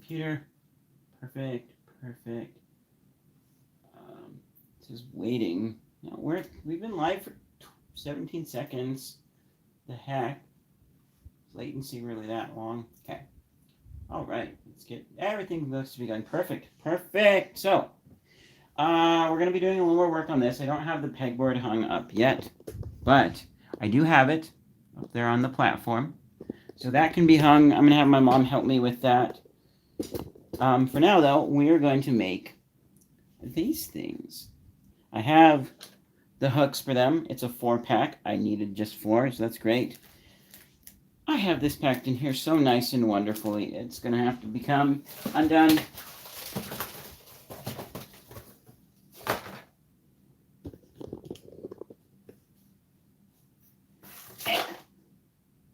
computer. Perfect. Perfect. It says waiting. Now, we've been live for 17 seconds. The heck? Is latency really that long? Okay. All right. Let's get everything looks to be going perfect. Perfect. So, we're going to be doing a little more work on this. I don't have the pegboard hung up yet, but I do have it up there on the platform. So that can be hung. I'm going to have my mom help me with that. For now, though, we're going to make these things. I have the hooks for them. It's a 4-pack. I needed just 4, so that's great. I have this packed in here so nice and wonderfully. It's going to have to become undone.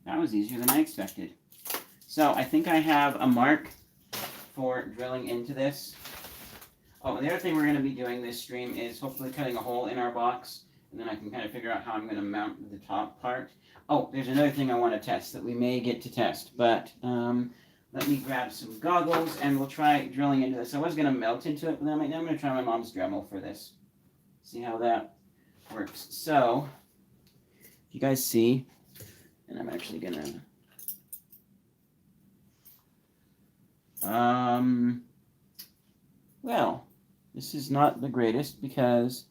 That was easier than I expected. So I think I have a mark for drilling into this. Oh, and the other thing we're going to be doing this stream is hopefully cutting a hole in our box, and then I can kind of figure out how I'm going to mount the top part. Oh, there's another thing I want to test that we may get to test, but let me grab some goggles and we'll try drilling into this. I was going to melt into it, but then I'm going to try my mom's Dremel for this. See how that works. So, if you guys see, and I'm actually going to... well, this is not the greatest because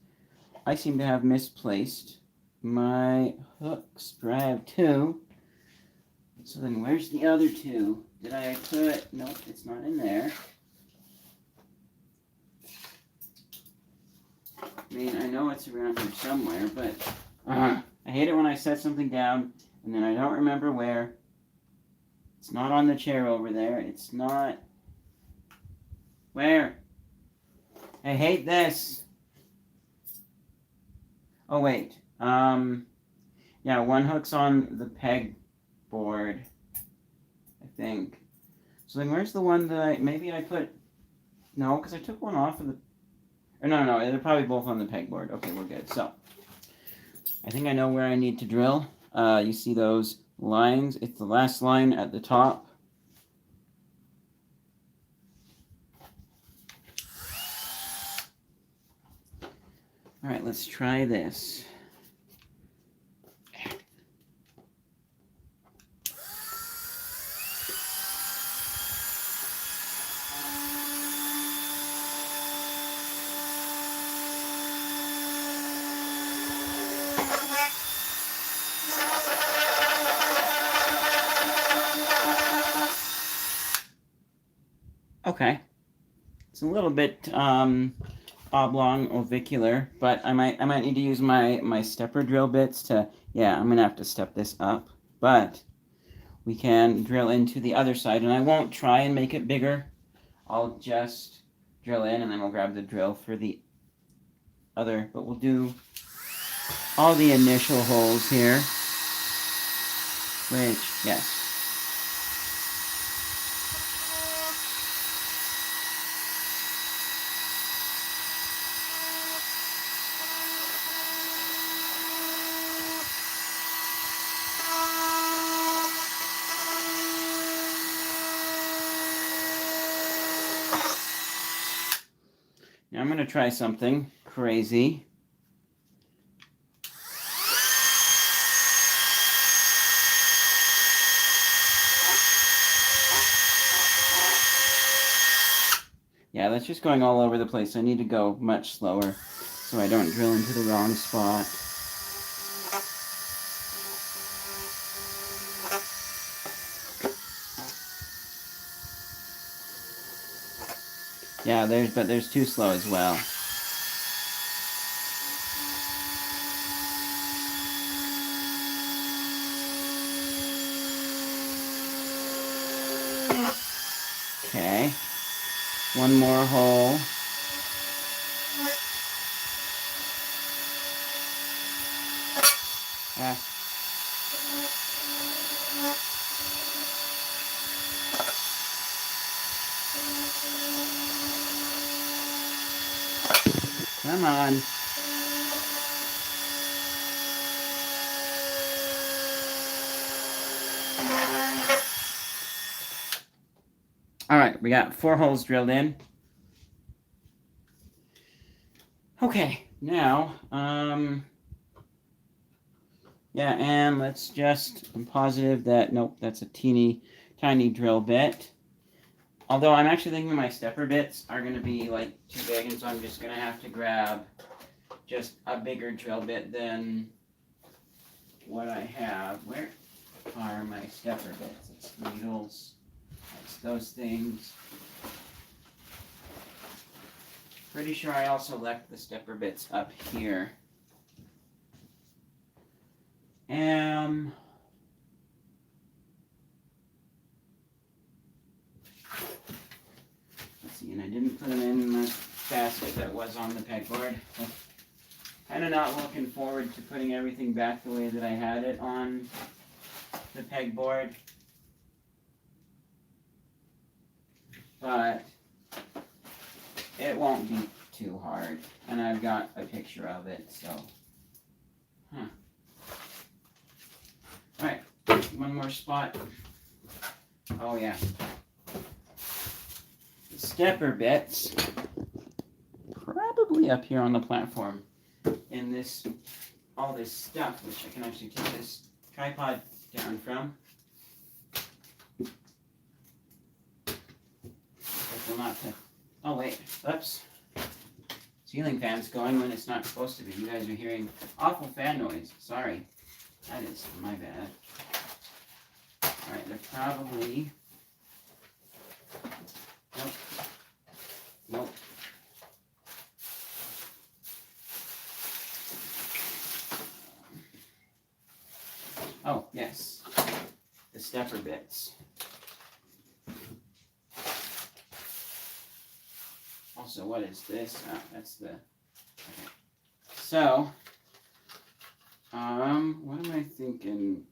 I seem to have misplaced my hooks. I have 2. So then where's the other 2? Did I put... Nope, it's not in there. I mean, I know it's around here somewhere, but I hate it when I set something down and then I don't remember where. It's not on the chair over there. It's not... Where? I hate this. Oh, wait. Yeah, one hook's on the peg board, I think. So then where's the one that maybe I put... No, because I took one off of the... Or no, they're probably both on the pegboard. Okay, we're good. So, I think I know where I need to drill. You see those lines? It's the last line at the top. All right, let's try this. Okay, it's a little bit oblong ovicular, but I might need to use my stepper drill bits to, yeah, I'm gonna have to step this up, but we can drill into the other side, and I won't try and make it bigger. I'll just drill in and then we'll grab the drill for the other, but we'll do all the initial holes here, which, yes. Now I'm going to try something crazy. Yeah, that's just going all over the place. I need to go much slower so I don't drill into the wrong spot. Yeah, there's too slow as well. Okay. One more hole. Ah. Come on. All right. right, we got 4 holes drilled in. Okay, now, yeah, and let's just, I'm positive that, nope, that's a teeny tiny drill bit. Although I'm actually thinking my stepper bits are going to be like too big, and so I'm just going to have to grab just a bigger drill bit than what I have. Where are my stepper bits? It's needles. It's those things. Pretty sure I also left the stepper bits up here. Let's see, and I didn't put them in the basket that was on the pegboard. Kind of not looking forward to putting everything back the way that I had it on the pegboard. But it won't be too hard. And I've got a picture of it, so. Alright, one more spot. Oh yeah. The stepper bits, probably up here on the platform. In this, all this stuff, which I can actually take this tripod down from. Careful not to, oh wait, oops. Ceiling fan's going when it's not supposed to be. You guys are hearing awful fan noise. Sorry. That is my bad. Alright, they're probably... Nope. Nope. Oh, yes. The stepper bits. Also, what is this? Oh, that's the... Okay. So, what am I thinking?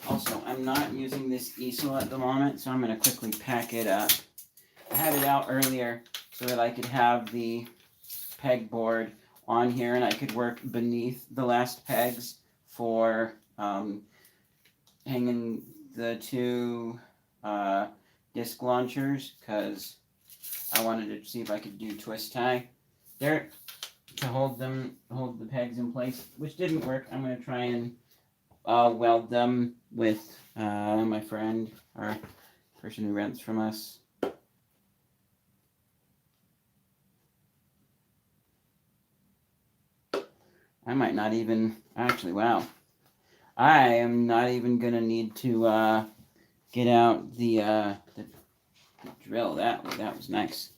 Also, I'm not using this easel at the moment, so I'm going to quickly pack it up. I had it out earlier so that I could have the pegboard on here and I could work beneath the last pegs for hanging the 2 disc launchers, because I wanted to see if I could do twist tie there to hold the pegs in place, which didn't work. I'm going to try and weld them with my friend, or person who rents from us. I might not even, actually, wow. I am not even going to need to get out the drill. That was nice.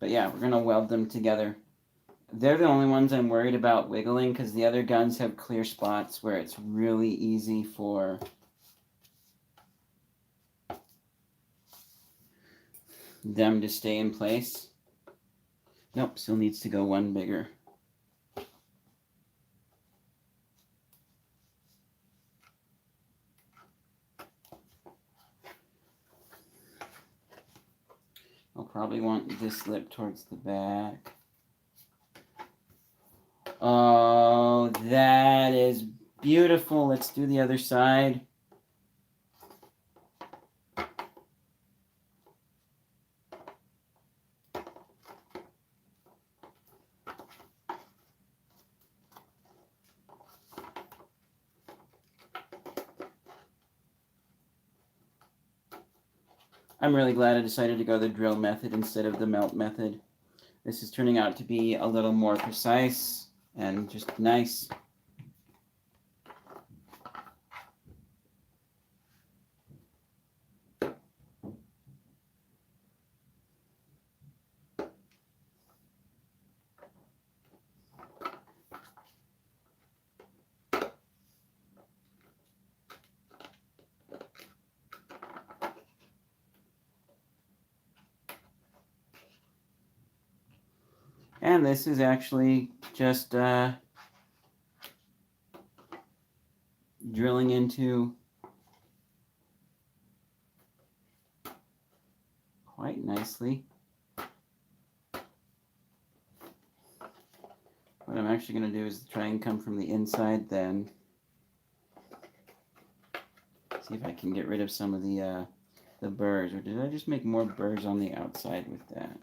But yeah, we're going to weld them together. They're the only ones I'm worried about wiggling, because the other guns have clear spots where it's really easy for them to stay in place. Nope, still needs to go one bigger. I'll probably want this lip towards the back. Oh, that is beautiful. Let's do the other side. I'm really glad I decided to go the drill method instead of the melt method. This is turning out to be a little more precise and just nice. And this is actually just drilling into quite nicely. what I'm actually going to do is try and come from the inside then. See if I can get rid of some of the burrs. Or did I just make more burrs on the outside with that?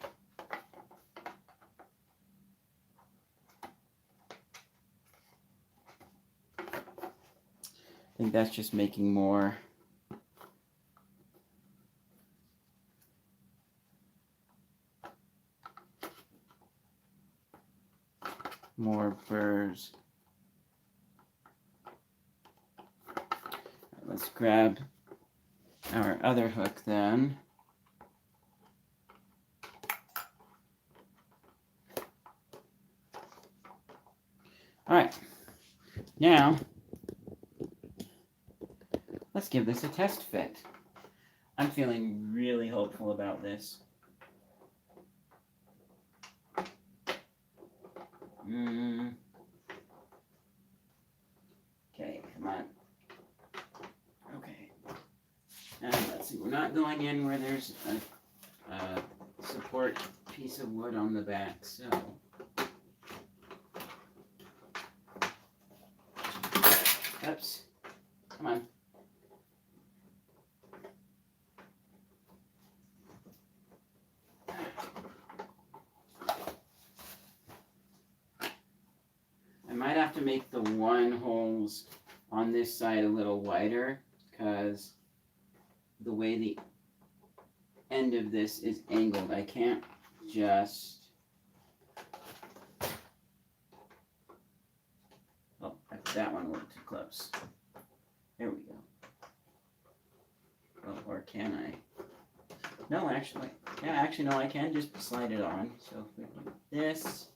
I think that's just making more burrs. Let's grab our other hook then. All right, now let's give this a test fit. I'm feeling really hopeful about this. Okay, come on. Okay. And let's see, we're not going in where there's a support piece of wood on the back, so. Oops. Come on. I might have to make the one holes on this side a little wider because the way the end of this is angled, I can't just... Oh, that one went too close. There we go. Oh, or can I? No, actually. Yeah, actually, no, I can just slide it on. So if we do this...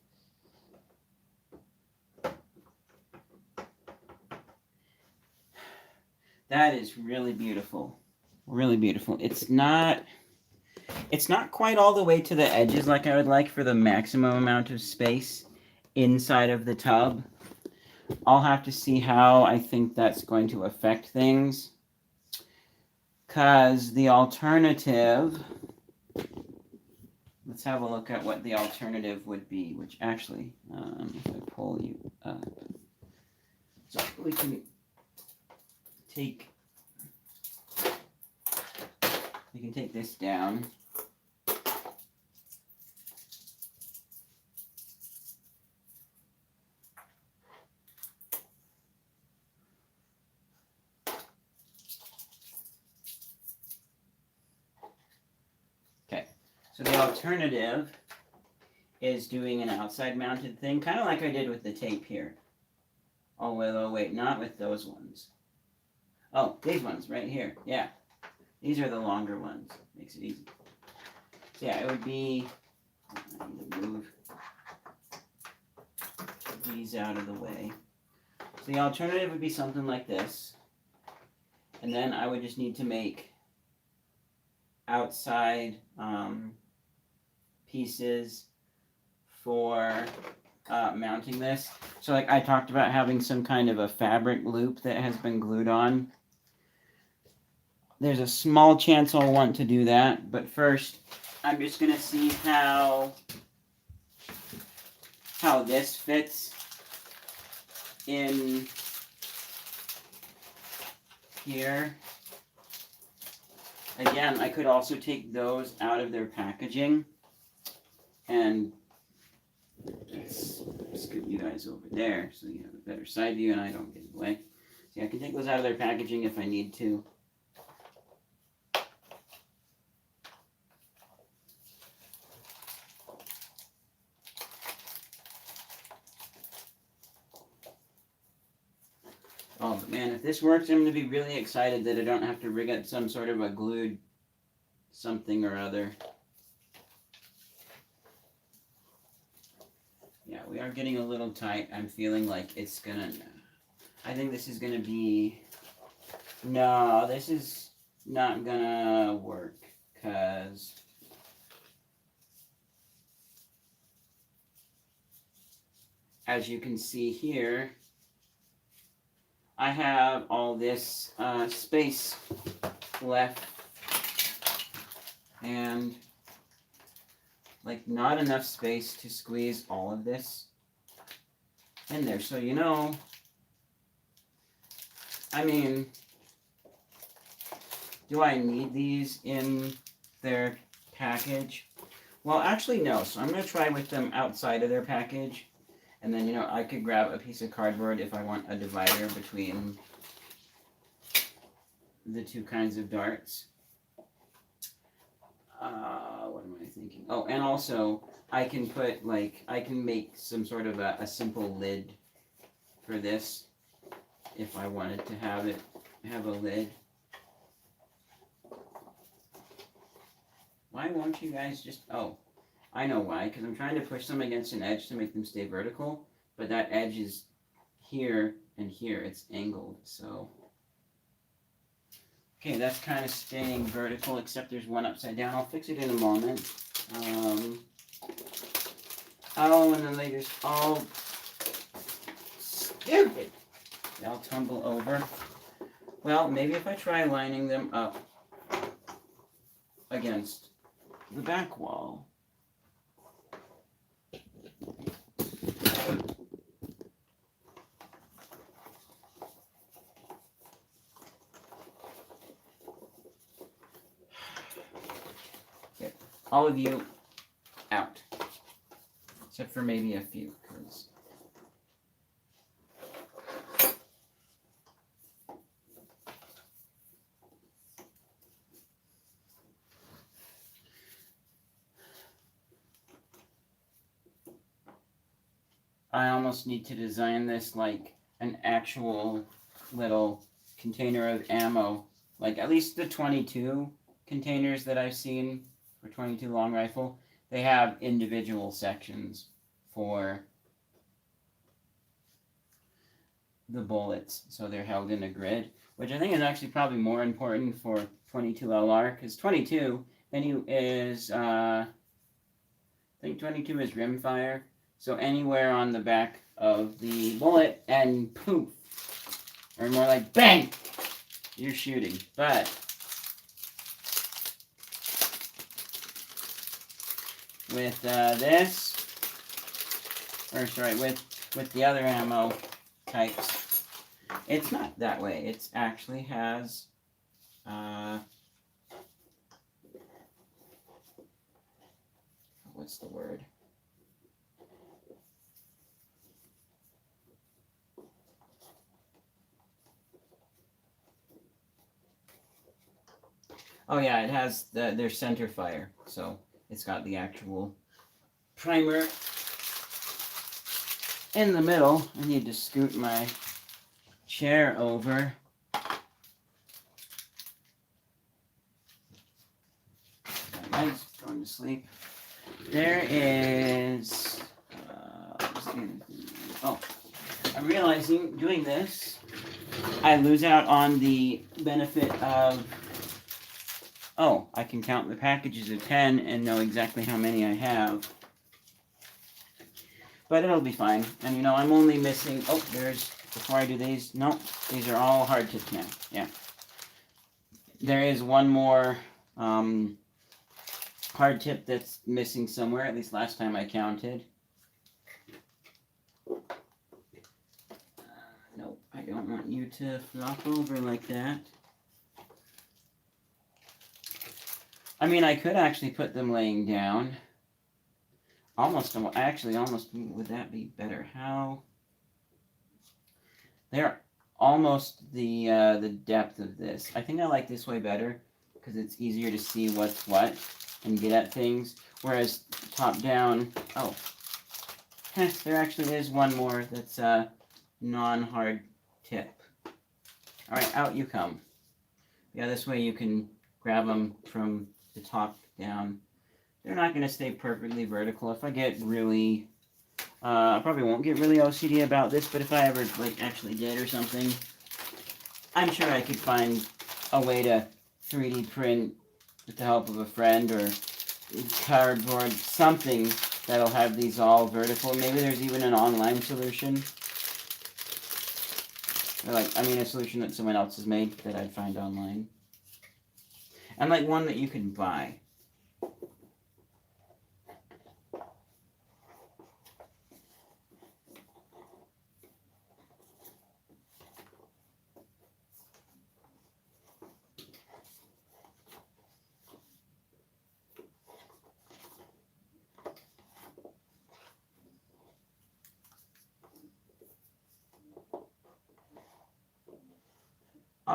That is really beautiful. Really beautiful. It's not quite all the way to the edges like I would like for the maximum amount of space inside of the tub. I'll have to see how I think that's going to affect things. Because the alternative, let's have a look at what the alternative would be, which actually, if I pull you up, so we can take this down. Okay, so the alternative is doing an outside mounted thing, kind of like I did with the tape here. Oh, wait, not with those ones. Oh, these ones right here. Yeah. These are the longer ones. Makes it easy. So yeah, it would be... I need to move these out of the way. So the alternative would be something like this. And then I would just need to make outside pieces for mounting this. So like I talked about having some kind of a fabric loop that has been glued on. There's a small chance I'll want to do that, but first I'm just going to see how this fits in here. Again, I could also take those out of their packaging and scoot you guys over there so you have a better side view and I don't get in the way. See, I can take those out of their packaging if I need to. Oh man, if this works, I'm going to be really excited that I don't have to rig up some sort of a glued something or other. Yeah, we are getting a little tight. I'm feeling like it's gonna... I think this is gonna be... No, this is not gonna work, because... As you can see here, I have all this space left, and like not enough space to squeeze all of this in there. So, you know, I mean, do I need these in their package? Well, actually, no. So I'm going to try with them outside of their package. And then, you know, I could grab a piece of cardboard if I want a divider between the two kinds of darts. What am I thinking? Oh, and also, I can put, like, I can make some sort of a simple lid for this if I wanted to have a lid. Why won't you guys just, oh, I know why, because I'm trying to push them against an edge to make them stay vertical, but that edge is here and here, it's angled, so. Okay, that's kind of staying vertical, except there's one upside down. I'll fix it in a moment. Oh, and then they just all stupid. They'll tumble over. Well, maybe if I try lining them up against the back wall. Okay, all of you out. Except for maybe a few, because I almost need to design this like an actual little container of ammo. Like at least the 22 containers that I've seen for 22 long rifle, they have individual sections for the bullets. So they're held in a grid, which I think is actually probably more important for 22 LR, because 22 is, I think 22 is rimfire. So anywhere on the back of the bullet and poof, or more like bang, you're shooting. But with this, or sorry, with the other ammo types, it's not that way. It actually has what's the word? Oh yeah, it has their center fire, so it's got the actual primer in the middle. I need to scoot my chair over. Nice, going to sleep. There is. Oh, I'm realizing doing this, I lose out on the benefit of. Oh, I can count the packages of 10 and know exactly how many I have. But it'll be fine. And you know, I'm only missing, oh, there's, before I do these, no, these are all hard tips now, yeah. There is one more hard tip that's missing somewhere, at least last time I counted. Nope, I don't want you to flop over like that. I mean, I could actually put them laying down. Almost, would that be better? How? They're almost the depth of this. I think I like this way better because it's easier to see what's what and get at things. Whereas top down, oh, there actually is one more that's a non-hard tip. All right, out you come. Yeah, this way you can grab them from the top down. They're not going to stay perfectly vertical. If I get really, I probably won't get really OCD about this, but if I ever like actually did or something, I'm sure I could find a way to 3D print with the help of a friend or cardboard, something that'll have these all vertical. Maybe there's even an online solution. Or like, I mean, a solution that someone else has made that I'd find online. And like one that you can buy.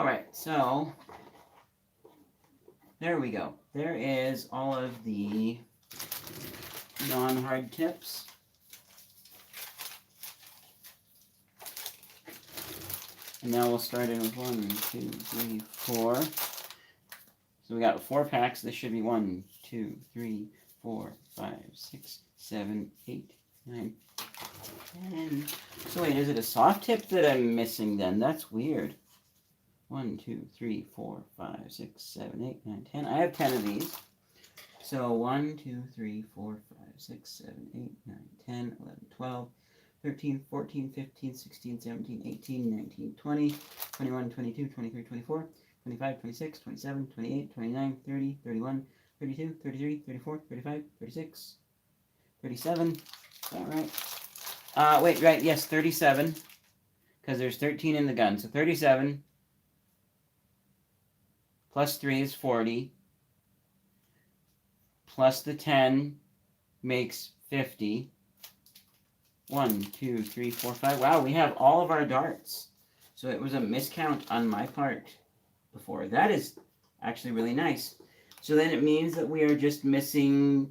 All right, so there we go. There is all of the non-hard tips. And now we'll start in with 1, 2, 3, 4. So we got 4 packs. This should be 1, 2, 3, 4, 5, 6, 7, 8, 9, 10. So wait, is it a soft tip that I'm missing then? That's weird. 1, 2, 3, 4, 5, 6, 7, 8, 9, 10. I have 10 of these. So 1, 2, 3, 4, 5, 6, 7, 8, 9, 10, 11, 12, 13, 14, 15, 16, 17, 18, 19, 20, 21, 22, 23, 24, 25, 26, 27, 28, 29, 30, 31, 32, 33, 34, 35, 36, 37. Is that right? Wait, right, yes, 37. Because there's 13 in the gun. So 37 plus 3 is 40. Plus the 10 makes 50. 1, 2, 3, 4, 5. Wow, we have all of our darts. So it was a miscount on my part before. That is actually really nice. So then it means that we are just missing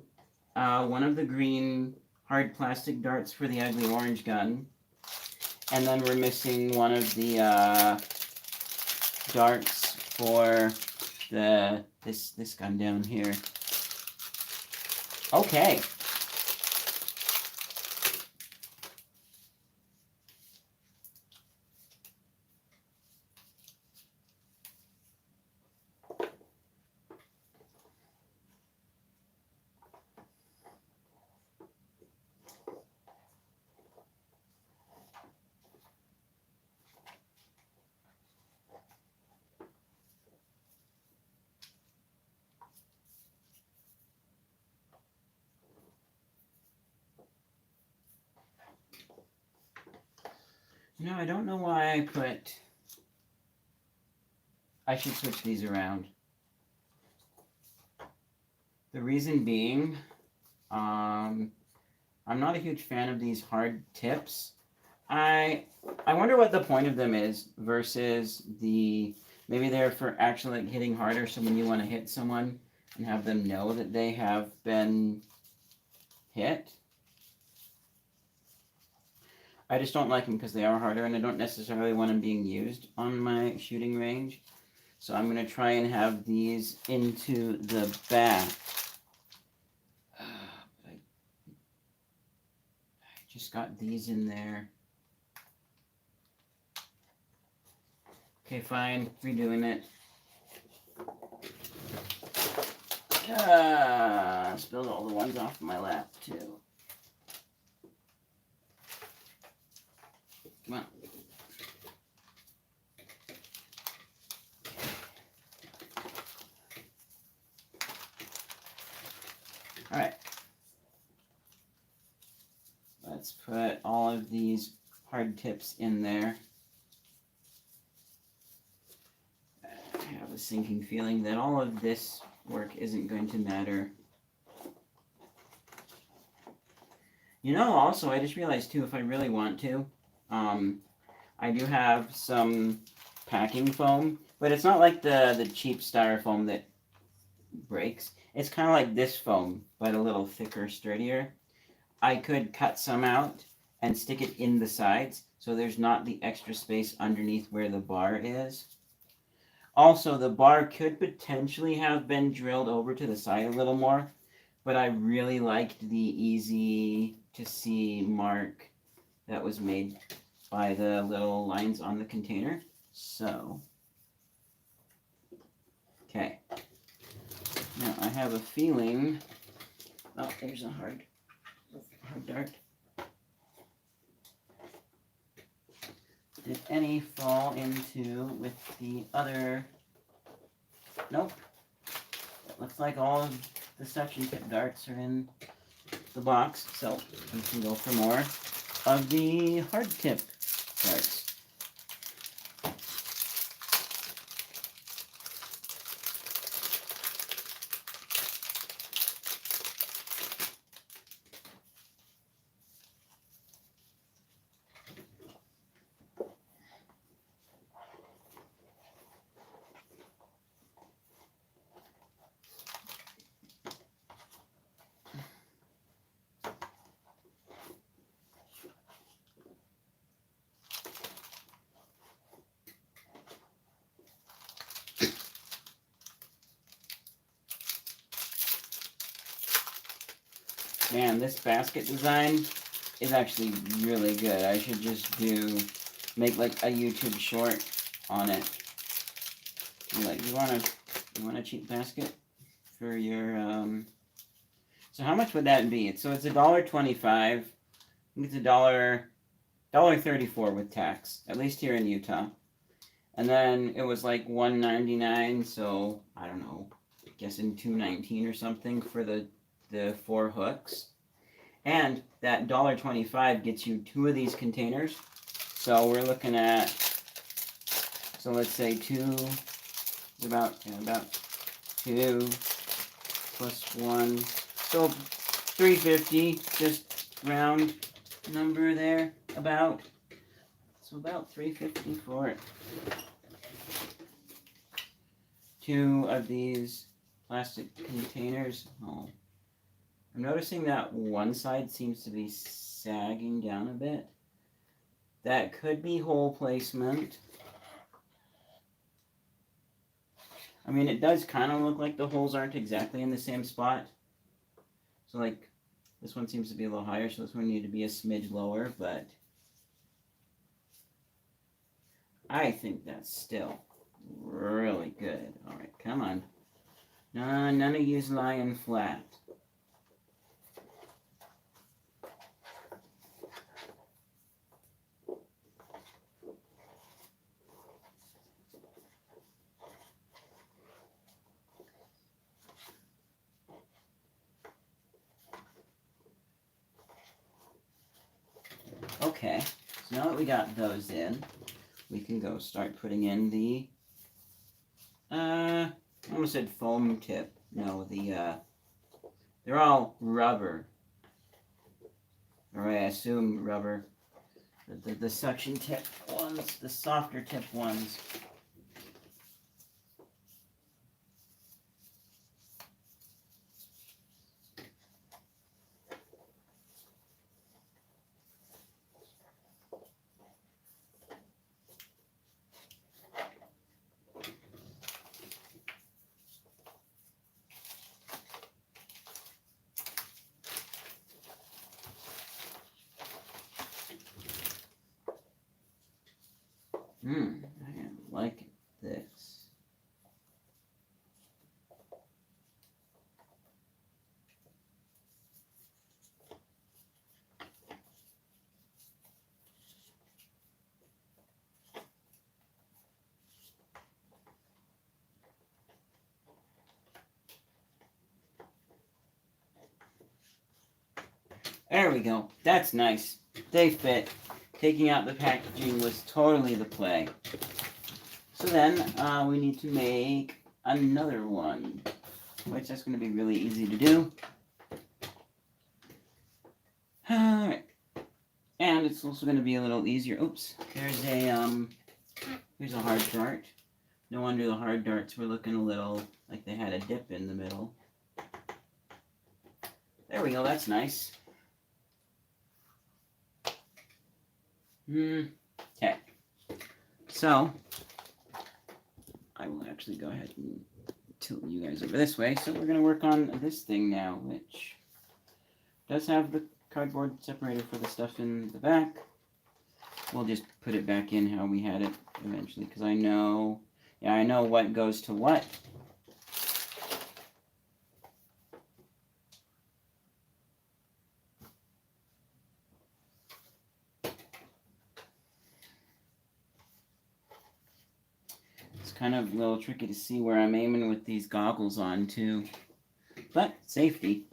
one of the green hard plastic darts for the ugly orange gun. And then we're missing one of the darts for this gun down here. Okay. No, I don't know why I put... I should switch these around. The reason being, I'm not a huge fan of these hard tips. I wonder what the point of them is versus the... Maybe they're for actually like hitting harder, so when you want to hit someone and have them know that they have been hit. I just don't like them because they are harder, and I don't necessarily want them being used on my shooting range. So I'm going to try and have these into the back. I just got these in there. Okay, fine. Redoing it. Spilled all the ones off my lap, too. Come on. All right. Let's put all of these hard tips in there. I have a sinking feeling that all of this work isn't going to matter. You know, also, I just realized, too, if I really want to, I do have some packing foam, but it's not like the cheap styrofoam that breaks. It's kind of like this foam, but a little thicker, sturdier. I could cut some out and stick it in the sides, so there's not the extra space underneath where the bar is. Also, the bar could potentially have been drilled over to the side a little more, but I really liked the easy to see mark that was made by the little lines on the container. So, okay. Now I have a feeling, oh, there's a hard dart. Did any fall into with the other? Nope. It looks like all of the suction tip darts are in the box, so we can go for more of the hard tip darts. Man, this basket design is actually really good. I should just make like a YouTube short on it. Like, you want a cheap basket for your so how much would that be? It's $1.25. I think it's $1.34 with tax, at least here in Utah. And then it was like $1.99, so I don't know, I guess in $2.19 or something for the 4 hooks. And that $1.25 gets you 2 of these containers. So we're looking at, so let's say 2, about 2 plus 1, so $3.50, just round number there, about. So about $3.50 for it. 2 of these plastic containers. Oh, I'm noticing that one side seems to be sagging down a bit. That could be hole placement. I mean, it does kind of look like the holes aren't exactly in the same spot. So like, this one seems to be a little higher, so this one needs to be a smidge lower, but I think that's still really good. Alright, come on. No, none of you's lying flat. Okay, so now that we got those in, we can go start putting in the, I almost said foam tip. No, they're all rubber. Or I assume rubber. The suction tip ones, the softer tip ones. I am liking this. There we go. That's nice. They fit. Taking out the packaging was totally the play. So then we need to make another one, which that's going to be really easy to do. Alright. And it's also going to be a little easier. Oops. Here's a hard dart. No wonder the hard darts were looking a little like they had a dip in the middle. There we go. That's nice. Okay. So I will actually go ahead and tilt you guys over this way. So we're going to work on this thing now, which does have the cardboard separator for the stuff in the back. We'll just put it back in how we had it eventually, because I know what goes to what. Kind of a little tricky to see where I'm aiming with these goggles on too, but safety.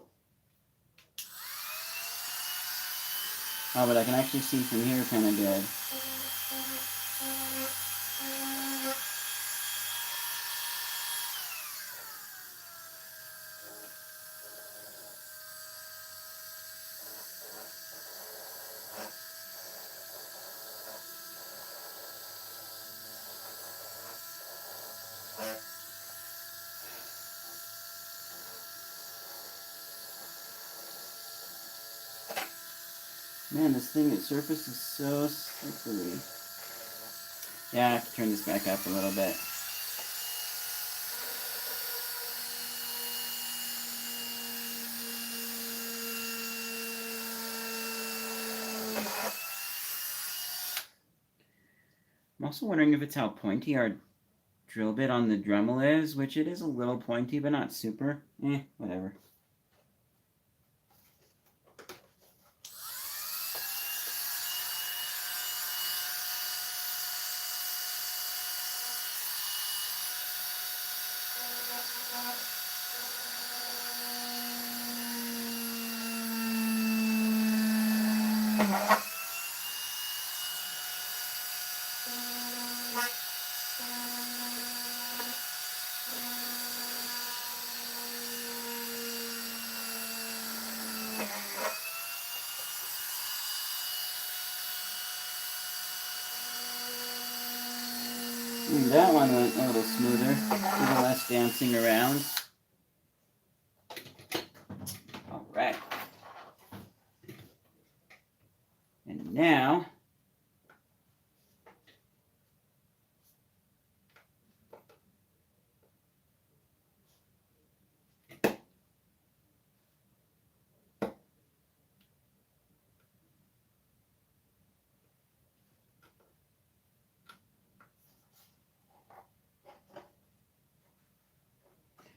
Oh, but I can actually see from here kind of good. Man, this thing, its surface is so slippery. Yeah, I have to turn this back up a little bit. I'm also wondering if it's how pointy our drill bit on the Dremel is, which it is a little pointy, but not super. Whatever. That one went a little smoother, a little less dancing around. All right. And now,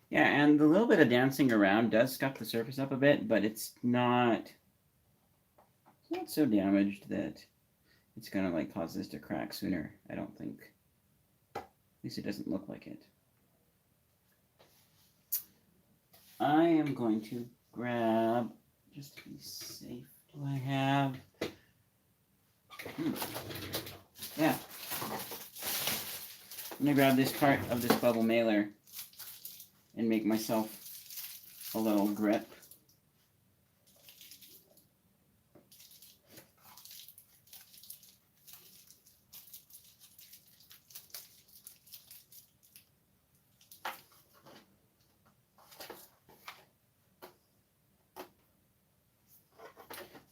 yeah, and the little bit of dancing around does scuff the surface up a bit, but it's not so damaged that it's gonna like cause this to crack sooner, I don't think. At least it doesn't look like it. I am going to grab, just to be safe, do I have? Yeah. I'm gonna grab this part of this bubble mailer and make myself a little grip.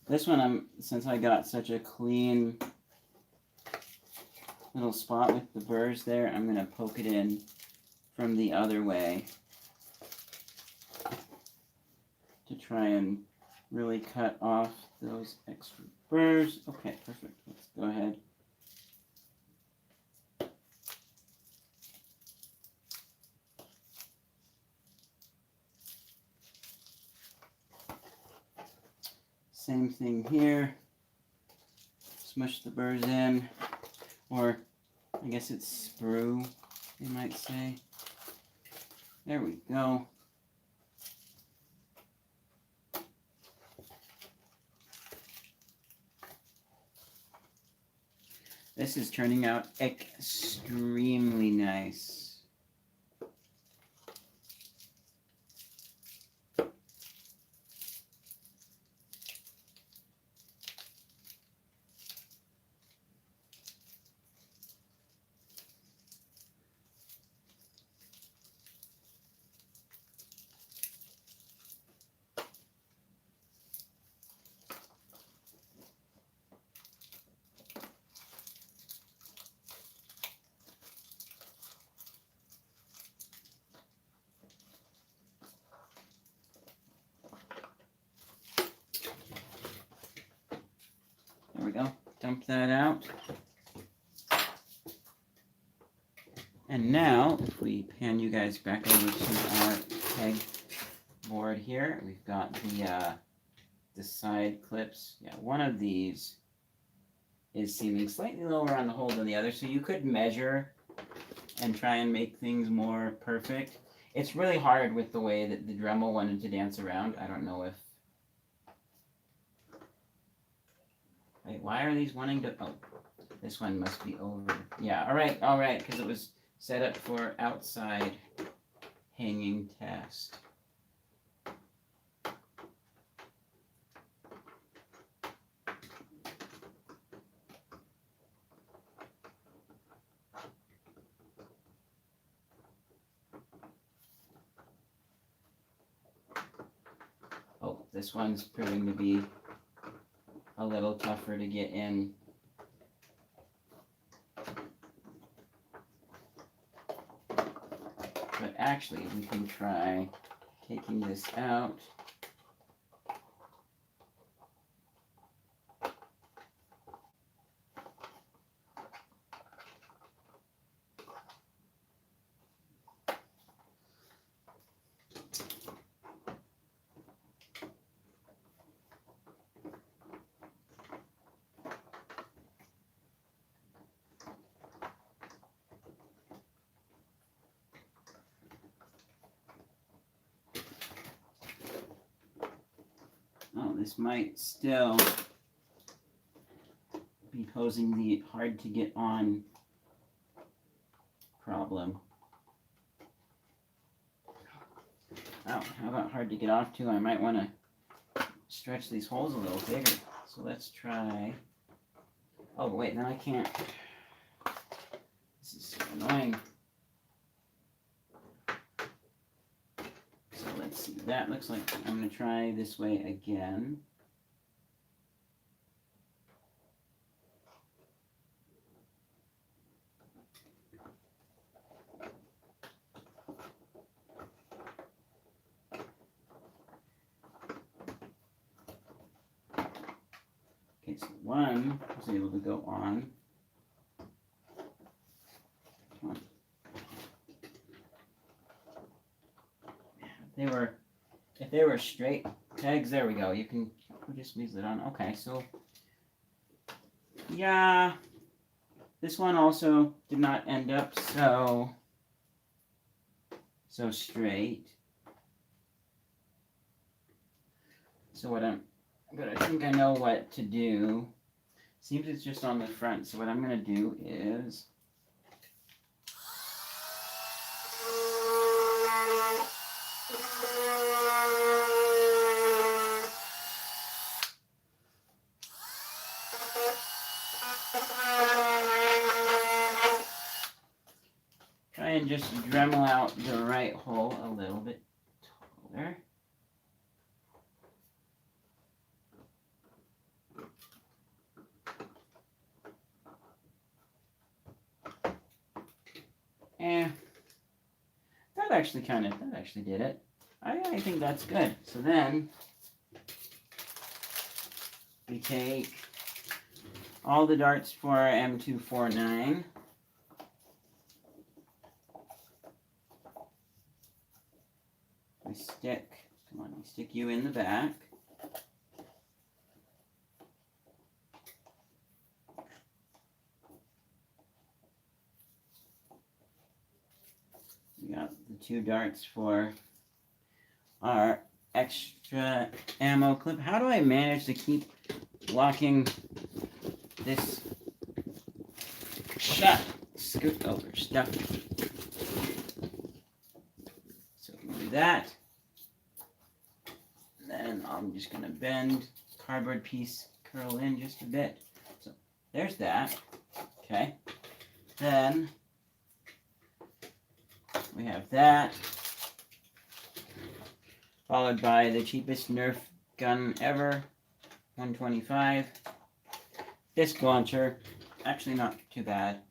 This one, since I got such a clean little spot with the burrs there, I'm gonna poke it in from the other way to try and really cut off those extra burrs. Okay, perfect. Let's go ahead. Same thing here. Smush the burrs in, or I guess it's sprue, you might say. There we go. This is turning out extremely nice. There we go. Dump that out. And now, if we pan you guys back over to our peg board here, we've got the side clips. Yeah, one of these is seeming slightly lower on the hole than the other, so you could measure and try and make things more perfect. It's really hard with the way that the Dremel wanted to dance around. I don't know if... Wait, why are these wanting to... Oh, this one must be over. Yeah, all right, because it was set up for outside hanging test. Oh, this one's proving to be a little tougher to get in. But actually, we can try taking this out. Oh, this might still be posing the hard to get on problem. Oh, how about hard to get off to? I might want to stretch these holes a little bigger. So let's try. Oh, wait, then I can't. This is so annoying. So let's see. That looks like I'm going to try this way again. Okay, so one was able to go on. If they were straight pegs, there we go. You can just squeeze it on. Okay, so yeah, this one also did not end up so straight. So what but I think I know what to do. Seems it's just on the front. So what I'm gonna do is try and just Dremel out the right hole a little bit taller. And that actually did it. I think that's good. So then we take all the darts for M249. We stick you in the back. We got the 2 darts for our extra ammo clip. How do I manage to keep locking this shut? Scoot over stuff. So we can do that. Then I'm just going to bend cardboard piece, curl in just a bit. So there's that. Okay. Then we have that, followed by the cheapest Nerf gun ever, 125. Disc launcher, actually not too bad.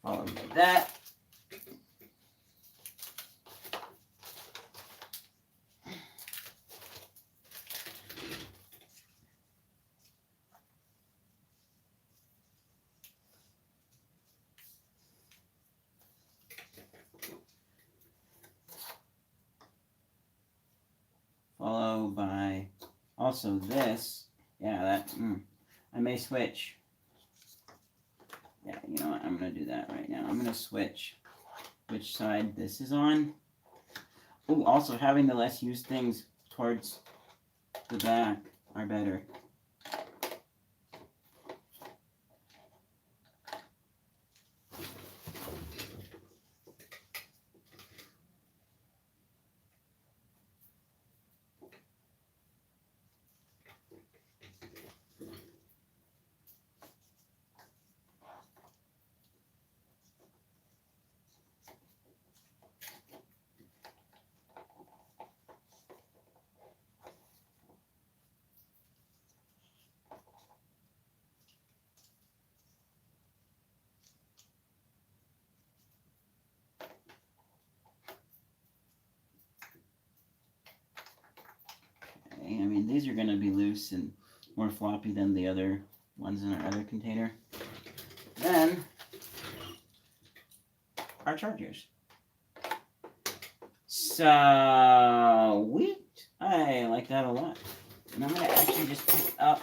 Followed by that. Followed by also this. Yeah, that, I may switch. Yeah, you know what, I'm going to do that right now. I'm going to switch which side this is on. Oh, also having the less used things towards the back are better. I mean, these are going to be loose and more floppy than the other ones in our other container. Then, our chargers. Sweet! I like that a lot. And I'm going to actually just pick up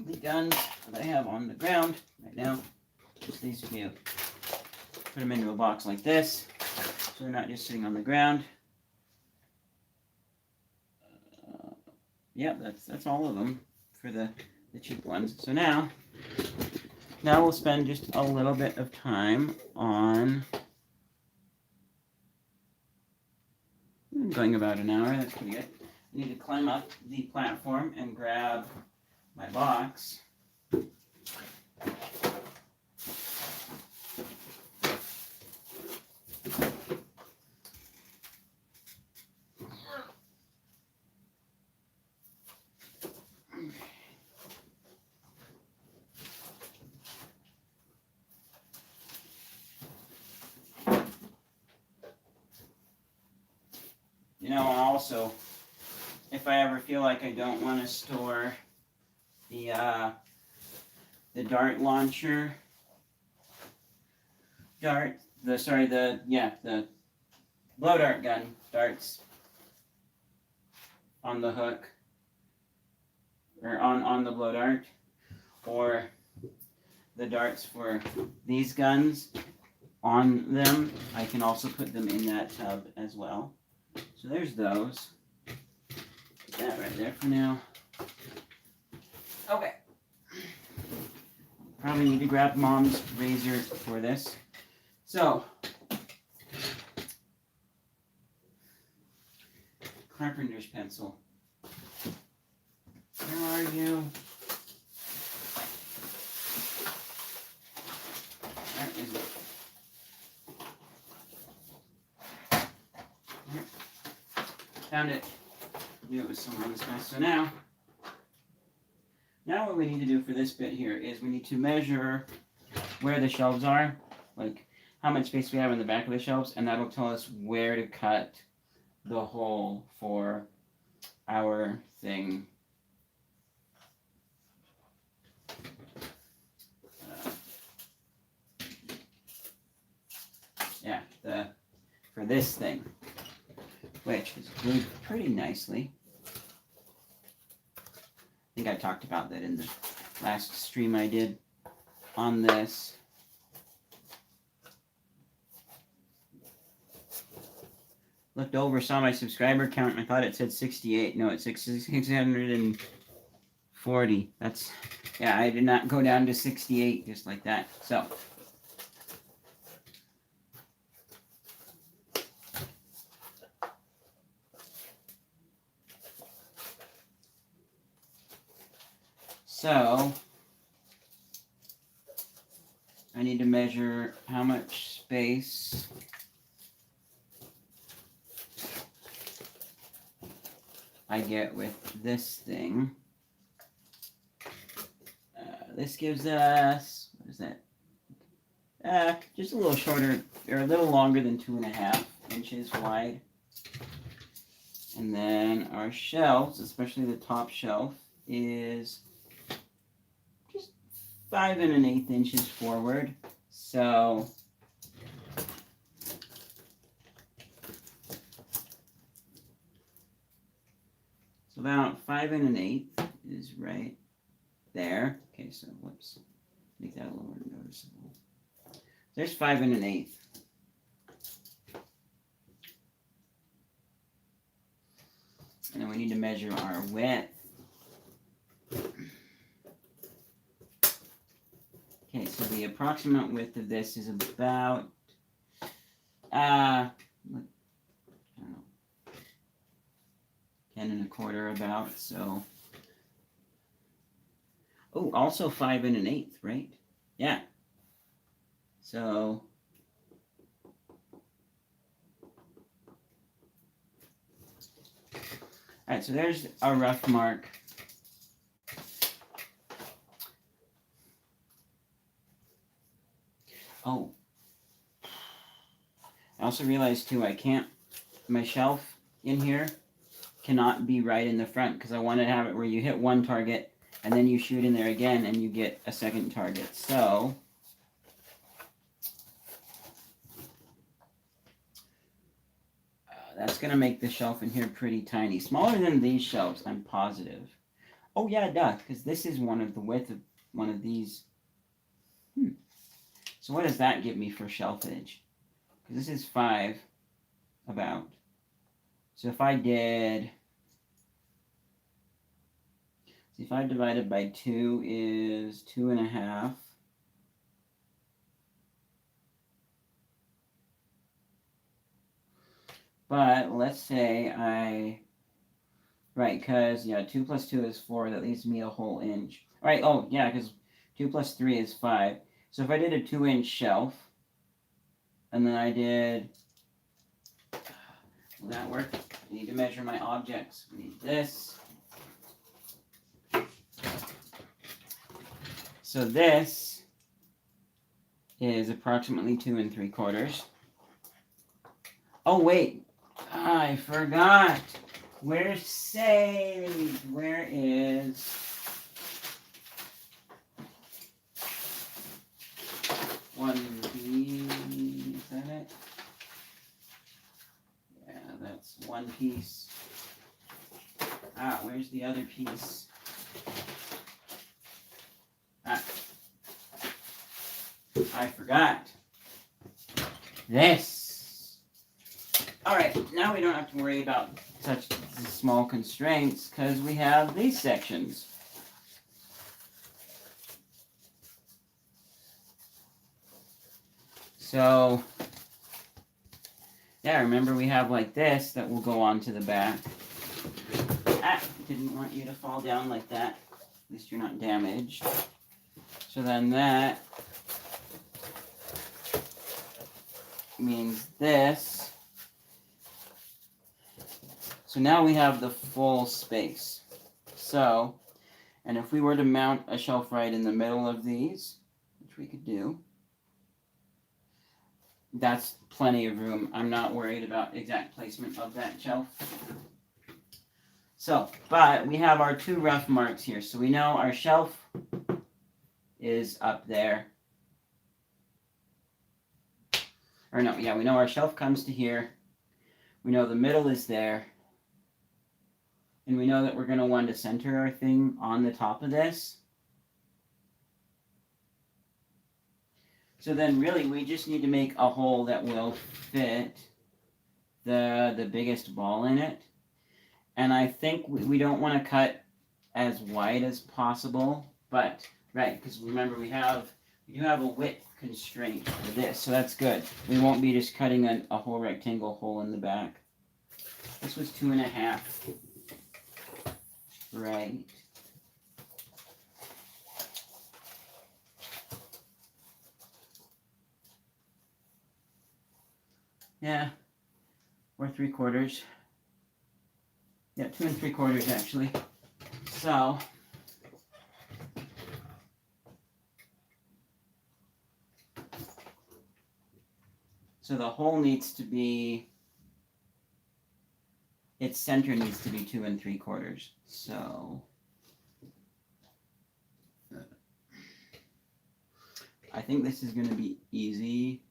the guns that I have on the ground right now. Just these few. Put them into a box like this, so they're not just sitting on the ground. Yep, that's all of them for the cheap ones. So now we'll spend just a little bit of time on going about an hour. That's pretty good. I need to climb up the platform and grab my box. You know, also, if I ever feel like I don't want to store the dart launcher, the blow dart gun darts on the hook, or on the blow dart, or the darts for these guns on them, I can also put them in that tub as well. So there's those. Put that right there for now. Okay. Probably need to grab Mom's razor for this. So, carpenter's pencil. Where are you? Where is it? Found it. Knew it was somewhere in this mess. So now what we need to do for this bit here is we need to measure where the shelves are, like how much space we have in the back of the shelves, and that'll tell us where to cut the hole for our thing. For this thing, which is glued pretty nicely. I think I talked about that in the last stream I did on this. Looked over, saw my subscriber count, and I thought it said 68. No, it's 640. That's, yeah, I did not go down to 68 just like that. So, I need to measure how much space I get with this thing. This gives us, what is that? Just a little shorter, or a little longer than 2.5 inches wide. And then our shelves, especially the top shelf, is 5 1/8 inches forward. So about 5 1/8 is right there. Okay, so whoops, make that a little more noticeable. There's 5 1/8. And then we need to measure our width. Okay, so the approximate width of this is about, I don't know, 10 1/4 about, so. Oh, also 5 1/8, right? Yeah. So. All right, so there's a rough mark. Oh, I also realized too, my shelf in here cannot be right in the front because I want to have it where you hit one target and then you shoot in there again and you get a second target. So, that's going to make the shelf in here pretty tiny. Smaller than these shelves, I'm positive. Oh yeah, duh, because this is one of the width of one of these. So what does that give me for shelf edge? Because this is 5 about. So if I did 65 divided by 2 is 2.5. But let's say right, because, yeah, 2 plus 2 is 4. That leaves me a whole inch. All right, oh, yeah, because 2 plus 3 is 5. So if I did a 2-inch shelf, and then I did, will that work? I need to measure my objects. We need this. So this is approximately 2 3/4. Oh, wait. I forgot. Where's Sage? Where is... one piece? Is that it? Yeah, that's one piece. Ah, where's the other piece? Ah. I forgot. This. Alright, now we don't have to worry about such small constraints because we have these sections. So, yeah, remember we have like this that will go onto the back. Ah, didn't want you to fall down like that. At least you're not damaged. So then that means this. So now we have the full space. So, and if we were to mount a shelf right in the middle of these, which we could do, that's plenty of room. I'm not worried about exact placement of that shelf. So, but we have our 2 rough marks here. So we know our shelf is up there. Or no, yeah, we know our shelf comes to here. We know the middle is there. And we know that we're going to want to center our thing on the top of this. So then really we just need to make a hole that will fit the biggest ball in it. And I think we don't want to cut as wide as possible, but right, because remember we do have a width constraint for this, so that's good. We won't be just cutting a whole rectangle hole in the back. This was 2.5. Right. Yeah. Or 3/4. Yeah, 2 3/4 actually. So the hole needs to be, its center needs to be 2 3/4. So I think this is going to be easy.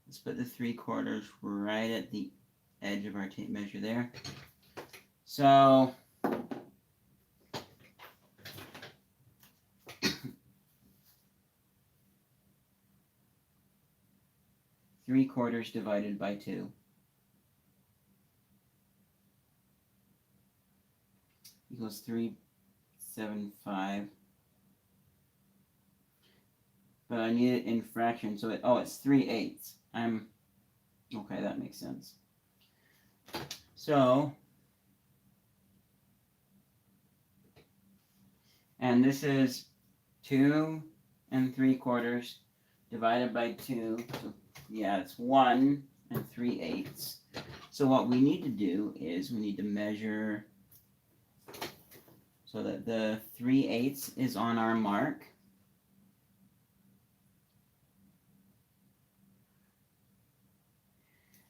Let's put the 3/4 right at the edge of our tape measure there. So three quarters divided by 2 equals 375. But I need it in fractions, so it's 3/8. Okay, that makes sense. So, and this is 2 3/4 divided by 2. So, yeah, it's 1 3/8. So what we need to do is we need to measure so that the 3/8 is on our mark.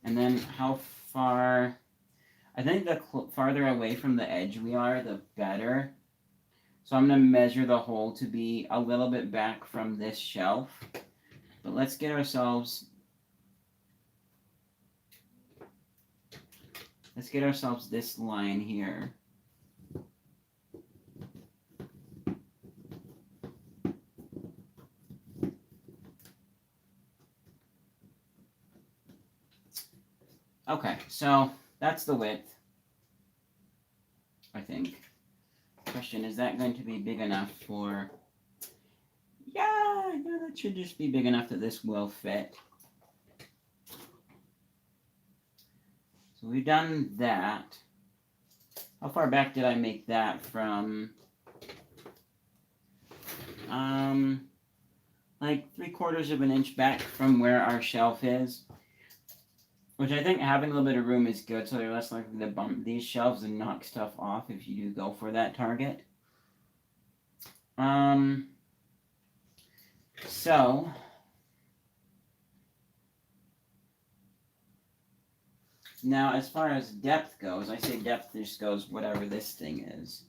And then how far, I think the farther away from the edge we are, the better. So I'm going to measure the hole to be a little bit back from this shelf. But let's get ourselves this line here. Okay, so that's the width. I think. Question, is that going to be big enough for... Yeah, that should just be big enough that this will fit. So we've done that. How far back did I make that from? Like 3/4 of an inch back from where our shelf is. Which I think having a little bit of room is good, so they're less likely to bump these shelves and knock stuff off if you do go for that target. So now as far as depth goes, I say depth just goes whatever this thing is.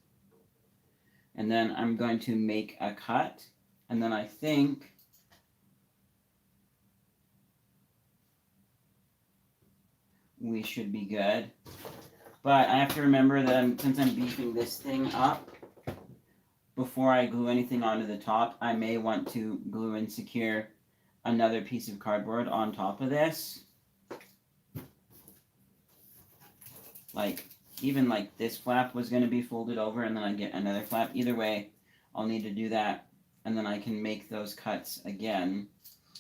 And then I'm going to make a cut, and then I think we should be good. But I have to remember that since I'm beefing this thing up, before I glue anything onto the top, I may want to glue and secure another piece of cardboard on top of this. Like, even like this flap was going to be folded over and then I get another flap. Either way, I'll need to do that, and then I can make those cuts again,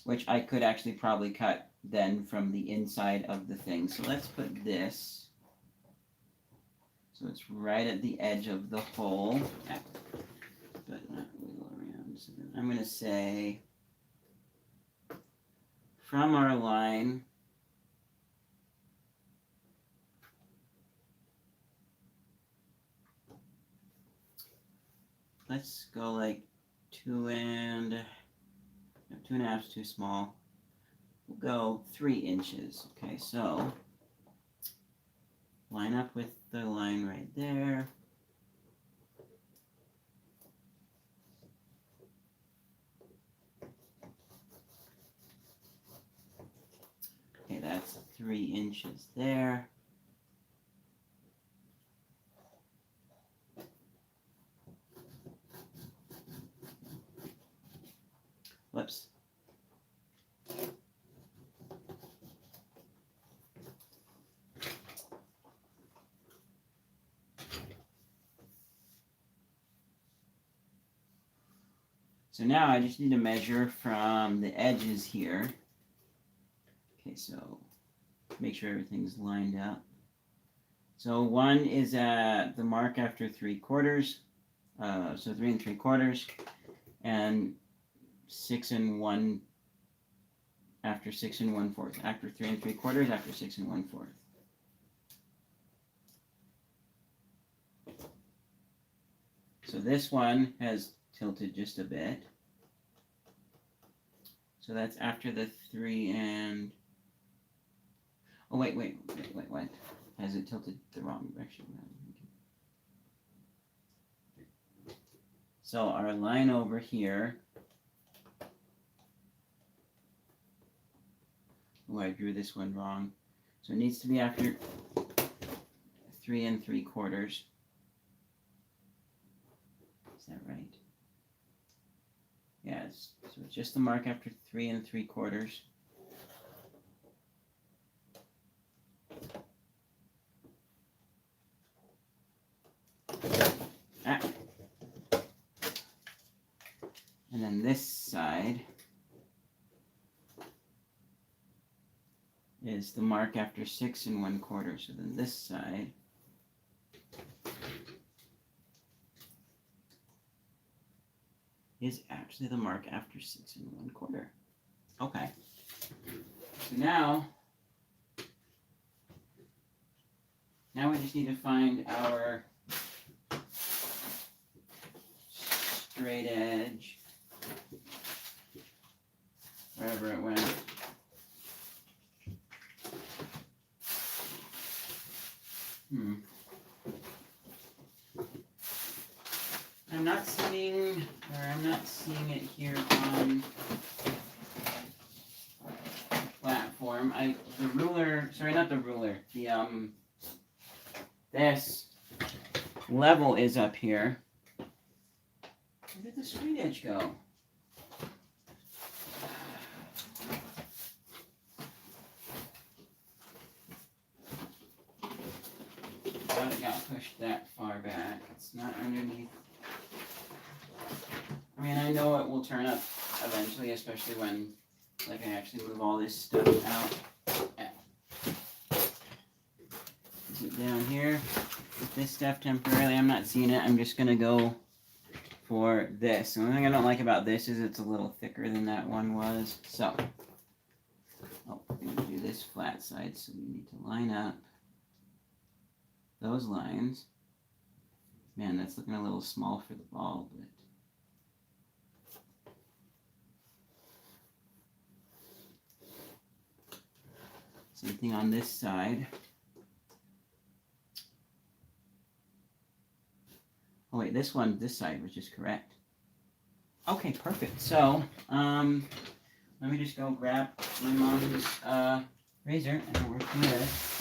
which I could actually probably cut then from the inside of the thing. So let's put this so it's right at the edge of the hole, but not wiggle around. So then I'm going to say from our line let's go like 2.5 is too small. We'll go 3 inches. Okay, so line up with the line right there. Okay, that's 3 inches there. Whoops. So now I just need to measure from the edges here. Okay, so make sure everything's lined up. So 1 is at the mark after 3/4, so 3 3/4, and 6 1 after 6 1/4, after 3 3/4, after 6 1/4. So this one has tilted just a bit. So that's after the 3 and... Oh, wait. What? Has it tilted the wrong direction? So our line over here... Oh, I drew this one wrong. So it needs to be after 3 3/4. Is that right? Yes. So it's just the mark after 3 3/4. And then this side is the mark after 6 1/4. So then this side is actually the mark after 6 1/4. Okay. So now we just need to find our straight edge, wherever it went. I'm not seeing it here on platform. The ruler, sorry, not the ruler. This level is up here. Where did the straight edge go? Got it got pushed that far back. It's not underneath. I mean, I know it will turn up eventually, especially when, like, I actually move all this stuff out. Is it down here? With this stuff temporarily, I'm not seeing it. I'm just gonna go for this. The only thing I don't like about this is it's a little thicker than that one was. So, I'm gonna do this flat side, so we need to line up those lines. Man, that's looking a little small for the ball, but same thing on this side. Oh wait, this side was just correct. Okay, perfect. So, let me just go grab my mom's razor and work through this.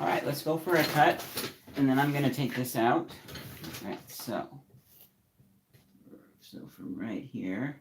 All right, let's go for a cut, and then I'm gonna take this out. All right, so from right here.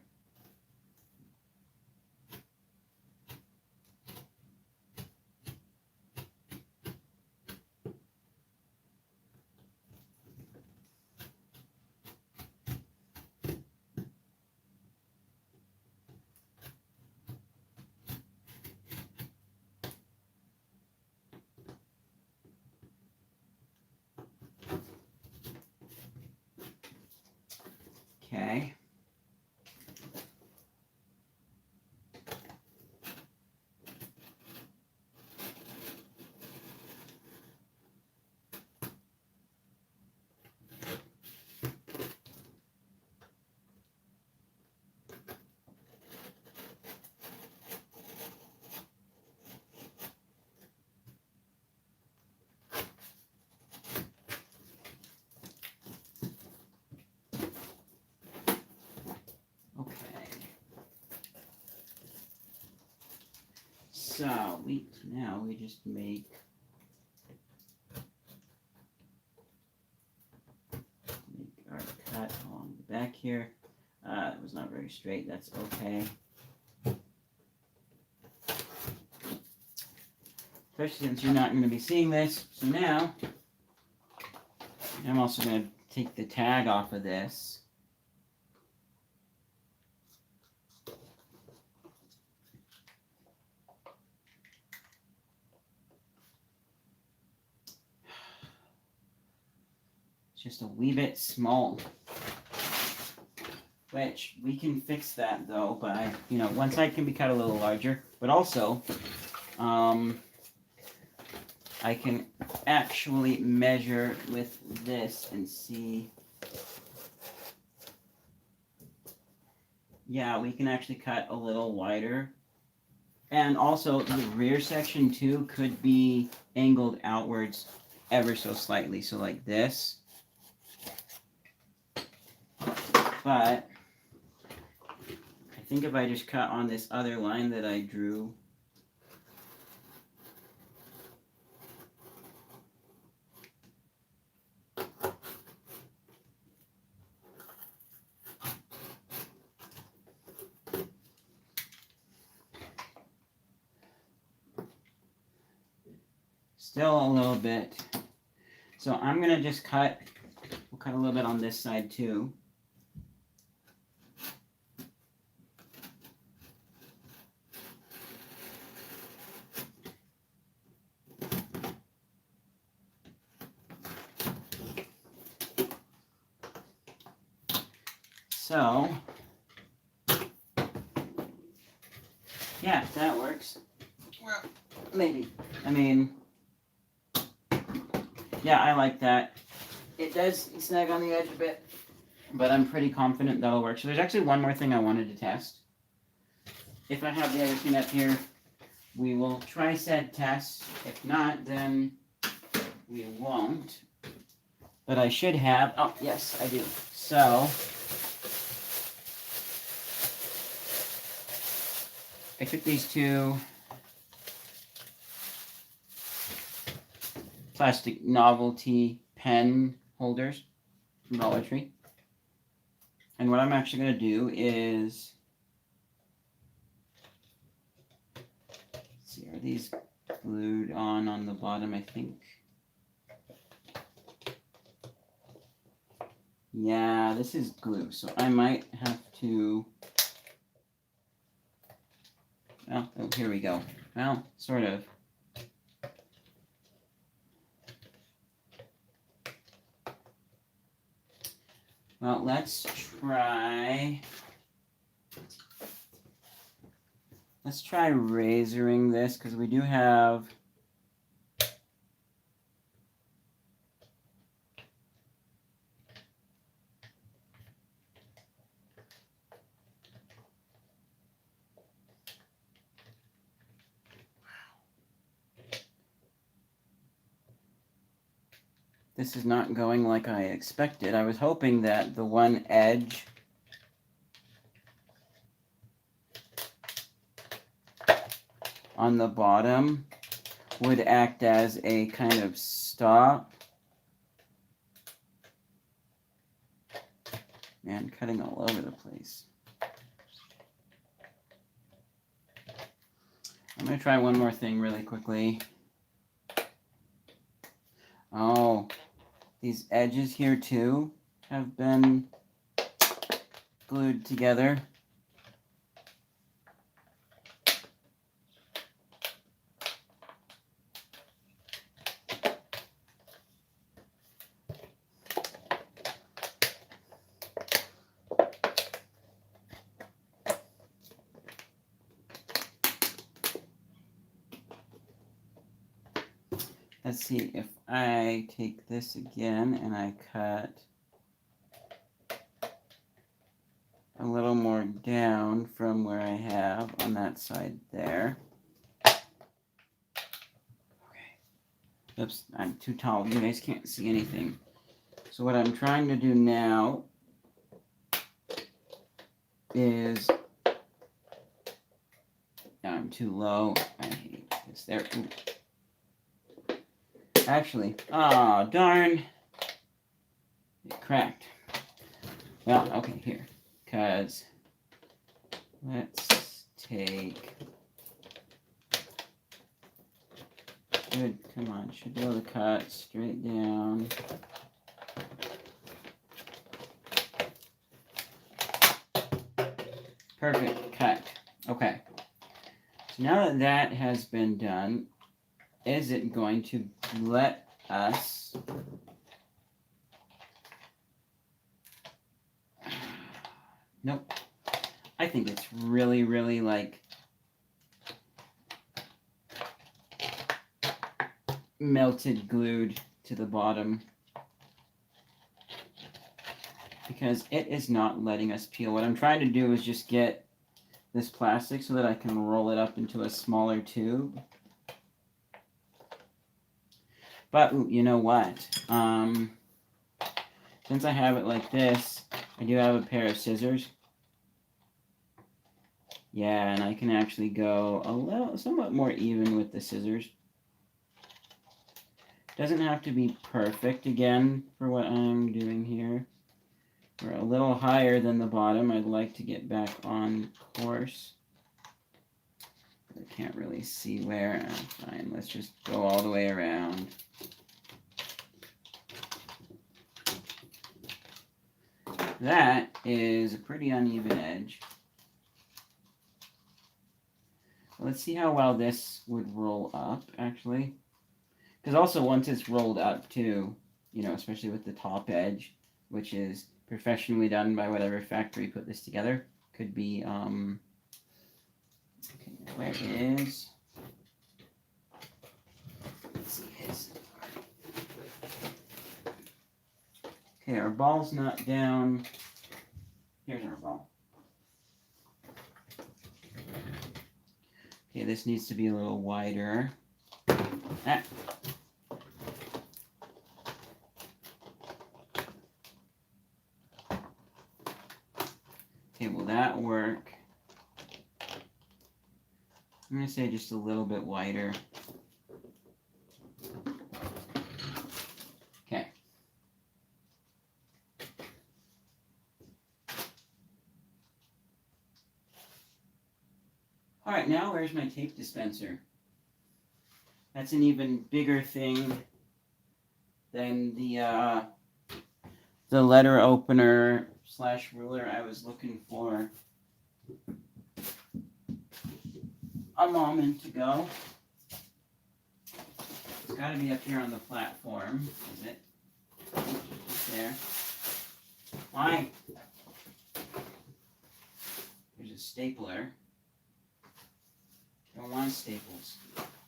Okay. So now we just make our cut along the back here. It was not very straight. That's okay. Especially since you're not going to be seeing this. So now I'm also going to take the tag off of this. Just a wee bit small, which we can fix that though by, one side can be cut a little larger, but also I can actually measure with this and see. Yeah, we can actually cut a little wider. And also the rear section too could be angled outwards ever so slightly, so like this. But I think if I just cut on this other line that I drew, still a little bit. So I'm going to just cut, we'll cut a little bit on this side too. So, yeah, that works. Well, maybe. I mean, yeah, I like that. It does snag on the edge a bit, but I'm pretty confident that'll work. So there's actually one more thing I wanted to test. If I have the other thing up here, we will try said test. If not, then we won't. But I should have, oh, yes, I do. So, I took these two plastic novelty pen holders from Dollar Tree. And what I'm actually going to do is, let's see, are these glued on the bottom, I think? Yeah, this is glue, so I might have to, well, oh, here we go. Well, sort of. Well, let's try razoring this, because we do have this is not going like I expected. I was hoping that the one edge on the bottom would act as a kind of stop. Man, cutting all over the place. I'm going to try one more thing really quickly. Oh, these edges here too have been glued together. Let's see if I take this again and I cut a little more down from where I have on that side there. Okay. Oops, I'm too tall. You guys can't see anything. So what I'm trying to do now is, I'm too low. I hate this. There. Ooh. Actually, oh darn, it cracked. Well, okay, here, because let's take, good, come on, should be able to cut straight down. Perfect, cut. Okay, so now that that has been done, is it going to let us nope. I think it's really, really like melted glued to the bottom, because it is not letting us peel. What I'm trying to do is just get this plastic so that I can roll it up into a smaller tube. But ooh, you know what? Since I have it like this, I do have a pair of scissors. Yeah, and I can actually go a little, somewhat more even with the scissors. Doesn't have to be perfect again for what I'm doing here. We're a little higher than the bottom. I'd like to get back on course. I can't really see where. Fine, let's just go all the way around. That is a pretty uneven edge. Let's see how well this would roll up, actually. Because also once it's rolled up too, you know, especially with the top edge, which is professionally done by whatever factory put this together, could be, okay, where is, let's see his. Okay, our ball's not down. Here's our ball. Okay, this needs to be a little wider. Ah. Okay, will that work? I'm going to say just a little bit wider. Okay. All right, now where's my tape dispenser? That's an even bigger thing than the letter opener / ruler I was looking for a moment ago. It's got to be up here on the platform, is it? There. Why? There's a stapler. I don't want staples.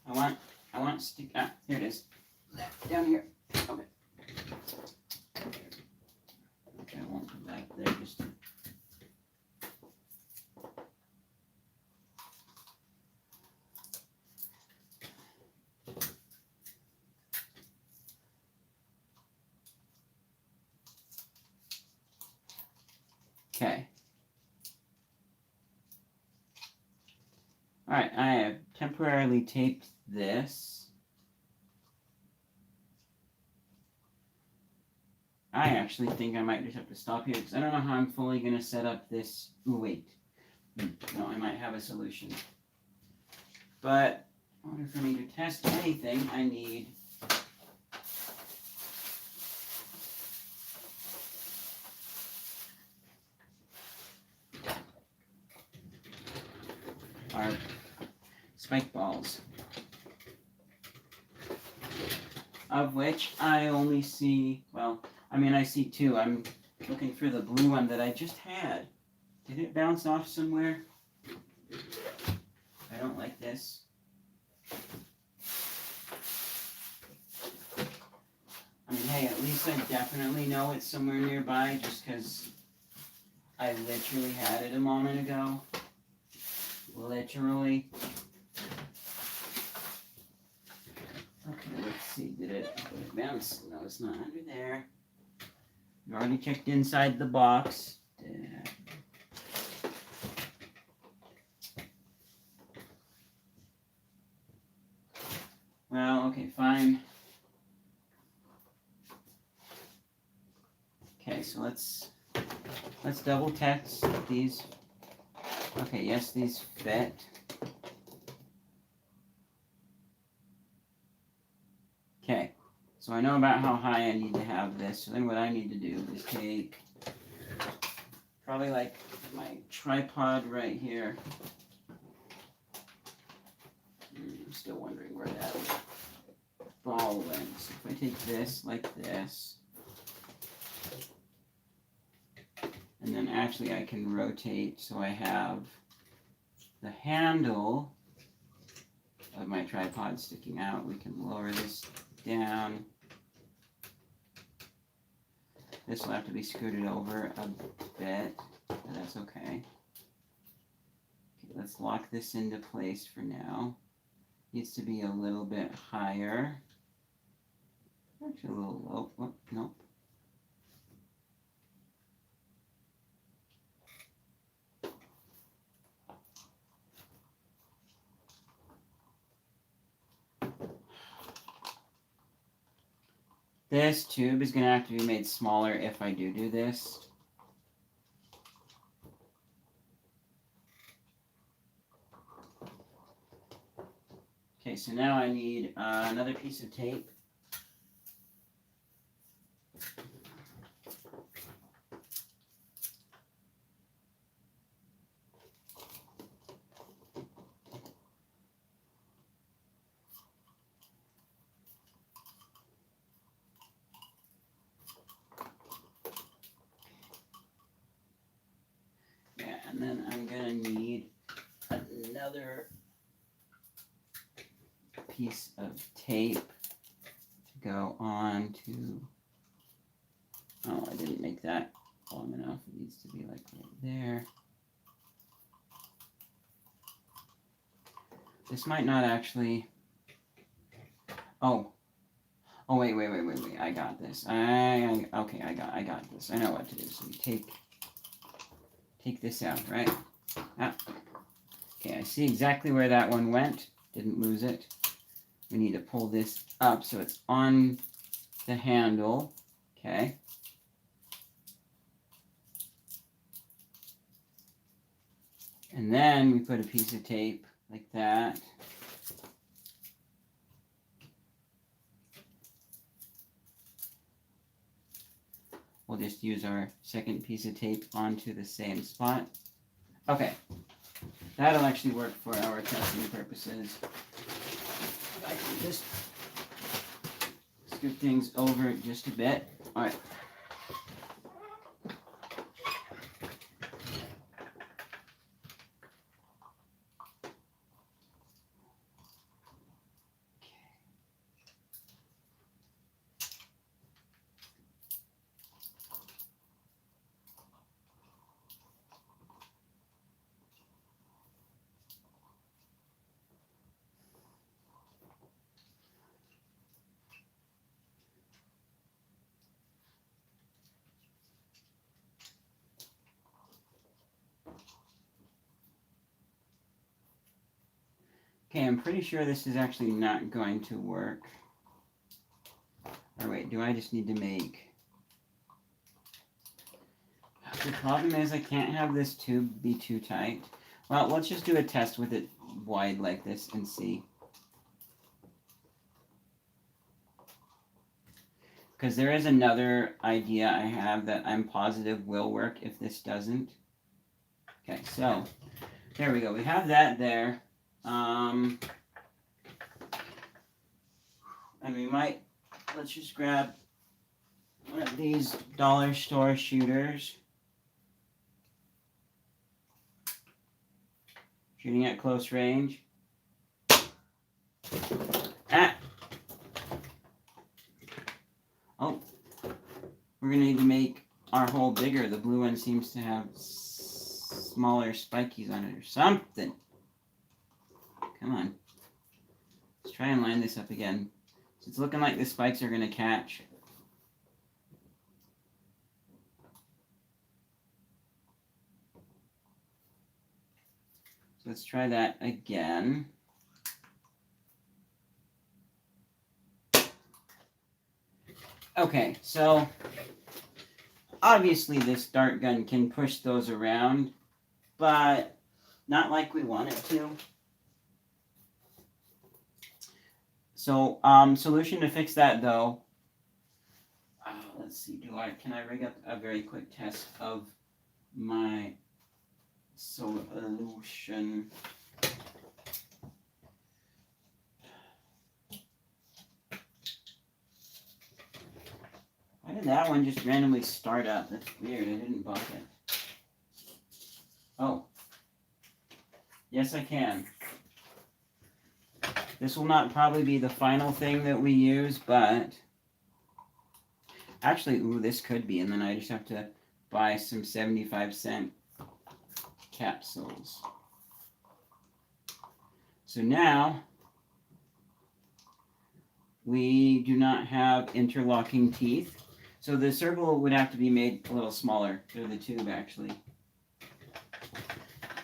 I want here it is. Down here. Okay. Okay, I won't come back there just. Okay. All right, I have temporarily taped this. I actually think I might just have to stop here because I don't know how I'm fully going to set up this. Ooh, wait. No, I might have a solution. But in order for me to test anything, I need our spike balls, of which I only see, well, I mean, I see two. I'm looking for the blue one that I just had. Did it bounce off somewhere? I don't like this. I mean, hey, at least I definitely know it's somewhere nearby just because I literally had it a moment ago. Literally. Okay, let's see. Did it bounce? No, it's not under there. You already checked inside the box. Well, okay, fine. Okay, so let's double test these. Okay, yes, these fit. Okay, so I know about how high I need to have this. So then what I need to do is take probably like my tripod right here. I'm still wondering where that ball went. So if I take this like this, and then actually I can rotate so I have the handle of my tripod sticking out. We can lower this down. This will have to be scooted over a bit, but that's okay. Okay, let's lock this into place for now. Needs to be a little bit higher. Actually a little low. Oh, nope. This tube is going to have to be made smaller if I do this. Okay, so now I need another piece of tape. Yeah, and then I'm going to need another piece of tape to go on to, oh, I didn't make that long enough. It needs to be like right there. This might not actually, oh, wait, I got this. Okay, I got this. I know what to do. So we take this out, right? Ah. Okay, I see exactly where that one went. Didn't lose it. We need to pull this up so it's on the handle. Okay. And then we put a piece of tape like that. We'll just use our second piece of tape onto the same spot. Okay. That'll actually work for our testing purposes. I can just scoot things over just a bit. All right. Okay, I'm pretty sure this is actually not going to work. Or wait, do I just need to make... The problem is I can't have this tube be too tight. Well, let's just do a test with it wide like this and see. Because there is another idea I have that I'm positive will work if this doesn't. Okay, so there we go. We have that there. And we might, let's just grab one of these dollar store shooters. Shooting at close range. Ah! Oh, we're going to need to make our hole bigger. The blue one seems to have smaller spikies on it or something. Come on. Let's try and line this up again. So it's looking like the spikes are going to catch. So let's try that again. Okay, so obviously this dart gun can push those around, but not like we want it to. So, solution to fix that though. Let's see. Can I rig up a very quick test of my solution? Why did that one just randomly start up? That's weird. I didn't bump it. Oh. Yes, I can. This will not probably be the final thing that we use, but actually, ooh, this could be, and then I just have to buy some 75-cent capsules. So now we do not have interlocking teeth. So the circle would have to be made a little smaller through the tube, actually.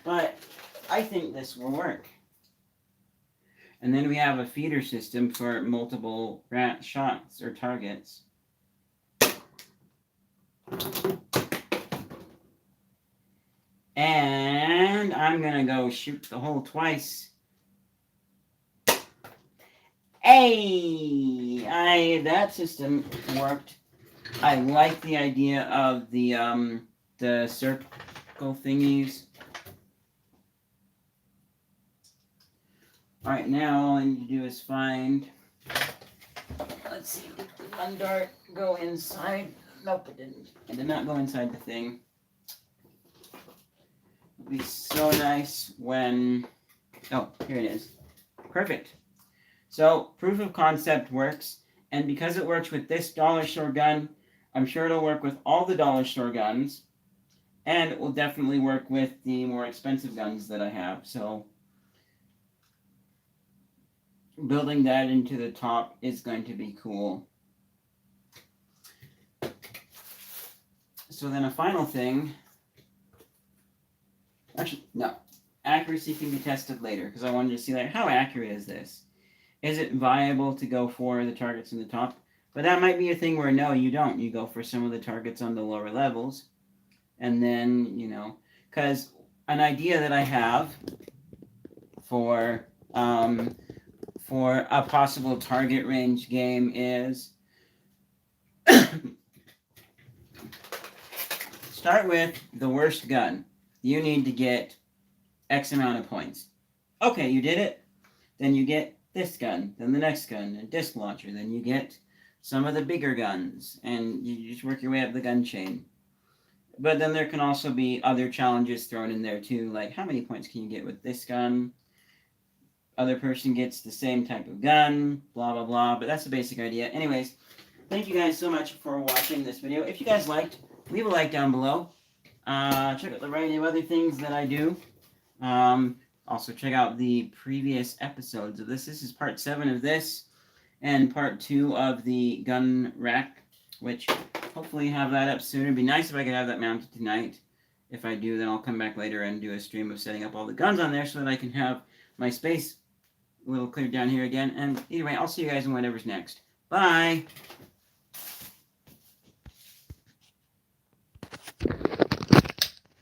But I think this will work. And then we have a feeder system for multiple shots or targets. And I'm going to go shoot the hole twice. Hey! That system worked. I like the idea of the circle thingies. Alright, now all I need to do is find... Let's see, did the one dart go inside? Nope, it didn't. It did not go inside the thing. It'd be so nice when... Oh, here it is. Perfect. So, proof of concept works, and because it works with this dollar store gun, I'm sure it'll work with all the dollar store guns, and it will definitely work with the more expensive guns that I have, so... Building that into the top is going to be cool. So then a final thing. Actually, no. accuracy can be tested later because I wanted to see like how accurate is this? Is it viable to go for the targets in the top? But that might be a thing where no, you don't. You go for some of the targets on the lower levels, and then because an idea that I have for a possible target range game is start with the worst gun. You need to get X amount of points. Okay, you did it. Then you get this gun, then the next gun, a disc launcher. Then you get some of the bigger guns, and you just work your way up the gun chain. But then there can also be other challenges thrown in there too, like how many points can you get with this gun? Other person gets the same type of gun, blah blah blah. But that's the basic idea. Anyways, thank you guys so much for watching this video. If you guys liked, leave a like down below. Check out the variety of other things that I do. Also, check out the previous episodes of this. This is part 7 of this, and part 2 of the gun rack, which hopefully have that up soon. It'd be nice if I could have that mounted tonight. If I do, then I'll come back later and do a stream of setting up all the guns on there so that I can have my space a little cleared down here again. And either way, I'll see you guys in whatever's next. Bye!